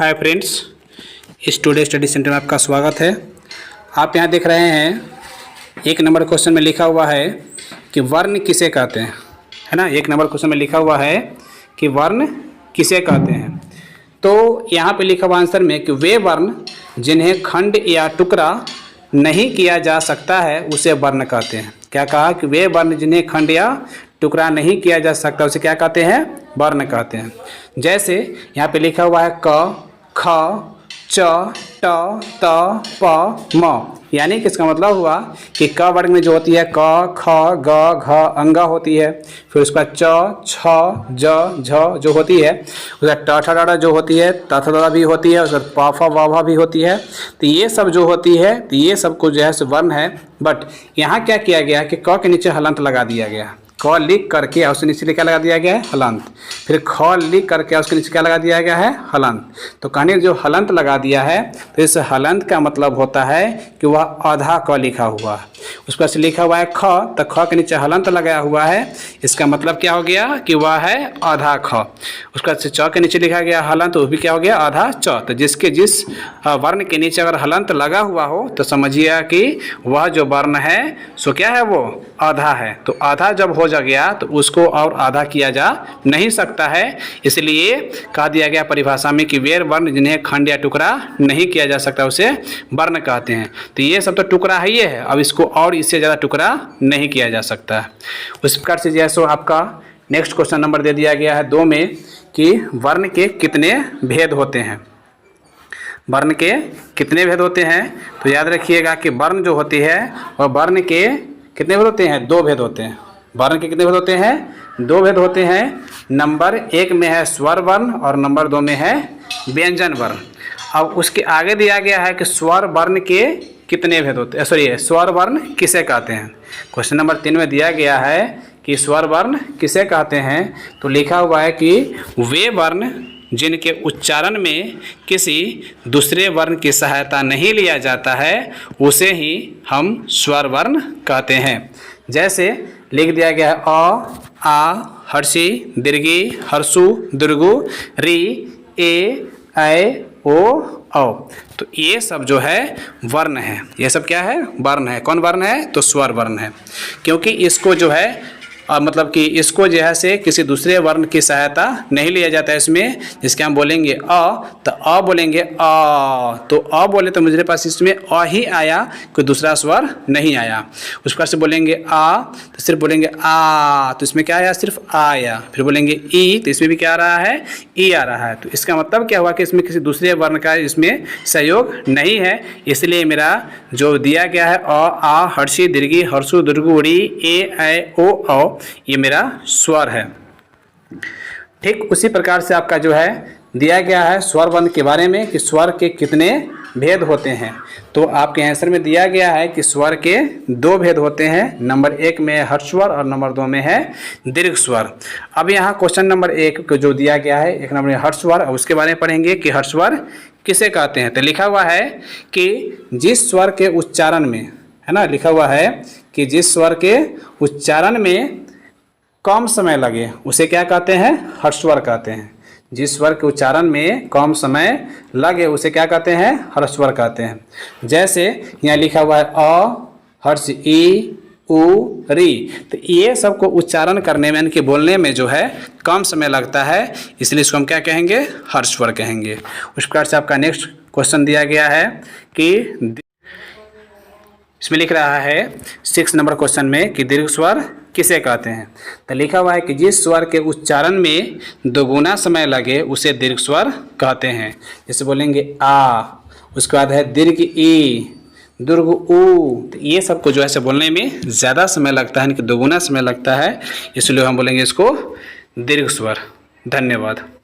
Hi friends, इस today study centre में आपका स्वागत है। आप यहाँ देख रहे हैं 1 नंबर क्वेश्चन में लिखा हुआ है कि वर्ण किसे कहते हैं, है ना। 1 नंबर क्वेश्चन में लिखा हुआ है कि वर्ण किसे कहते हैं। तो यहाँ पे लिखा हुआ आंसर में कि वे वर्ण जिन्हें खंड या टुकड़ा नहीं किया जा सकता है उसे वर्ण कहते हैं। क्या कहा कि वे वर्ण जिन्हें खंड या टुकड़ा नहीं किया जा सकता उसे क्या कहते हैं, वर्ण कहते हैं। जैसे यहाँ पे लिखा हुआ है क, ख, च, ट, त, प, म, यानी कि इसका मतलब हुआ कि क वर्ग में जो होती है क, ख, ग, घ, अंगा होती है। फिर उसका च, छ, ज, झ जो होती है, उसका ट, ठ, ड जो होती है, त, थ, द भी होती है, उसका प, फ, व, भ भी होती है। तो ये सब जो होती है, तो ये सब को जो है सो वर्ण है। बट यहाँ क्या किया गया कि क के नीचे हलंत लगा दिया गया। क लिख करके उसके नीचे क्या लगा दिया गया है, हलंत। फिर ख लिख करके उसके नीचे क्या लगा दिया गया है, हलंत। तो कहने जो हलंत लगा दिया है, तो इस हलंत का मतलब होता है कि वह आधा क लिखा हुआ है। उस पर से लिखा हुआ है ख, तो ख के नीचे हलंत लगाया हुआ है, इसका मतलब क्या हो गया कि वह है आधा ख। उसका च के नीचे लिखा गया हलंत, वो भी क्या हो गया, आधा च। तो जिसके जिस वर्ण के नीचे अगर हलंत लगा हुआ हो तो समझिए कि वह जो वर्ण है सो क्या है, वो आधा है। तो आधा जब हो जा गया तो उसको और आधा किया जा नहीं सकता है। इसलिए कहा दिया गया परिभाषा में कि वे वर्ण जिन्हें खंड या टुकड़ा नहीं किया जा सकता उसे वर्ण कहते हैं। तो ये सब तो टुकड़ा है, ये है। अब इसको और इससे ज़्यादा टुकड़ा नहीं किया जा सकता है। उस प्रकार से जैसे आपका नेक्स्ट क्वेश्चन नंबर दे दिया गया है 2 में कि वर्ण के कितने भेद होते हैं। वर्ण के कितने भेद होते हैं, तो याद रखिएगा कि वर्ण जो होती है वह वर्ण के कितने भेद होते हैं, 2 भेद होते हैं। वर्ण के कितने भेद होते हैं, 2 भेद होते हैं। नंबर 1 में है स्वर वर्ण और नंबर 2 में है व्यंजन वर्ण। अब उसके आगे दिया गया है कि स्वर वर्ण के कितने भेद होते हैं, सॉरी स्वर वर्ण किसे कहते हैं। क्वेश्चन नंबर 3 में दिया गया है कि स्वर वर्ण किसे कहते हैं। तो लिखा हुआ है कि वे वर्ण जिनके उच्चारण में किसी दूसरे वर्ण की सहायता नहीं लिया जाता है उसे ही हम स्वर वर्ण कहते हैं। जैसे लिख दिया गया है अ, आ, हर्षी, दीर्घी, हर्षु, दीर्घु, री, ए, ऐ, ओ, औ। तो ये सब जो है वर्ण है। ये सब क्या है, वर्ण है। कौन वर्ण है, तो स्वर वर्ण है। क्योंकि इसको जो है मतलब कि इसको जो है से किसी दूसरे वर्ण की सहायता नहीं लिया जाता है इसमें। जिसके हम बोलेंगे अ, तो अ बोलेंगे अ, तो अ बोले तो मुझे पास इसमें अ ही आया, कोई दूसरा स्वर नहीं आया। उस प्रकार से बोलेंगे आ तो सिर्फ बोलेंगे आ, तो इसमें क्या आया, सिर्फ आ आया। फिर बोलेंगे ई तो इसमें भी क्या आ रहा है, ई आ रहा है। तो इसका मतलब क्या हुआ कि इसमें किसी दूसरे वर्ण का इसमें सहयोग नहीं है। इसलिए मेरा जो दिया गया है अ, आ, हर्षी, दीर्घी, हर्षु, दीर्घु, री, ए, ऐ, ओ, औ, ये मेरा स्वर है। ठीक उसी प्रकार से आपका जो है दिया गया है स्वर वर्ण के बारे में कि स्वर के कितने भेद होते हैं। तो आपके आंसर में दिया गया है कि स्वर के 2 भेद होते हैं। नंबर 1 में है हर्ष स्वर और नंबर 2 में है दीर्घ स्वर। अब यहाँ क्वेश्चन नंबर 1 को जो दिया गया है 1 नंबर में हर्ष स्वर, और उसके बारे में पढ़ेंगे कि हर्ष स्वर किसे कहते हैं। तो लिखा हुआ है कि जिस स्वर के उच्चारण में, है ना, लिखा हुआ है कि जिस स्वर के उच्चारण में कम समय लगे उसे क्या कहते हैं, हर्ष स्वर कहते हैं। जिस स्वर के उच्चारण में कम समय लगे उसे क्या कहते हैं, हर्ष स्वर कहते हैं। जैसे यहाँ लिखा हुआ है अ, हर्ष, ई, उ, री। तो ये सब को उच्चारण करने में, इनके बोलने में जो है कम समय लगता है, इसलिए इसको हम क्या कहेंगे, हर्ष स्वर कहेंगे। उस प्रकार से आपका नेक्स्ट क्वेश्चन दिया गया है कि इसमें लिख रहा है 6 नंबर क्वेश्चन में कि दीर्घ स्वर किसे कहते हैं। तो लिखा हुआ है कि जिस स्वर के उच्चारण में 2 गुना समय लगे उसे दीर्घ स्वर कहते हैं। जैसे बोलेंगे आ, उसके बाद है दीर्घ ई, दीर्घ उ। तो ये सब को जो है बोलने में ज़्यादा समय लगता है, यानी कि 2 गुना समय लगता है, इसलिए हम बोलेंगे इसको दीर्घ स्वर। धन्यवाद।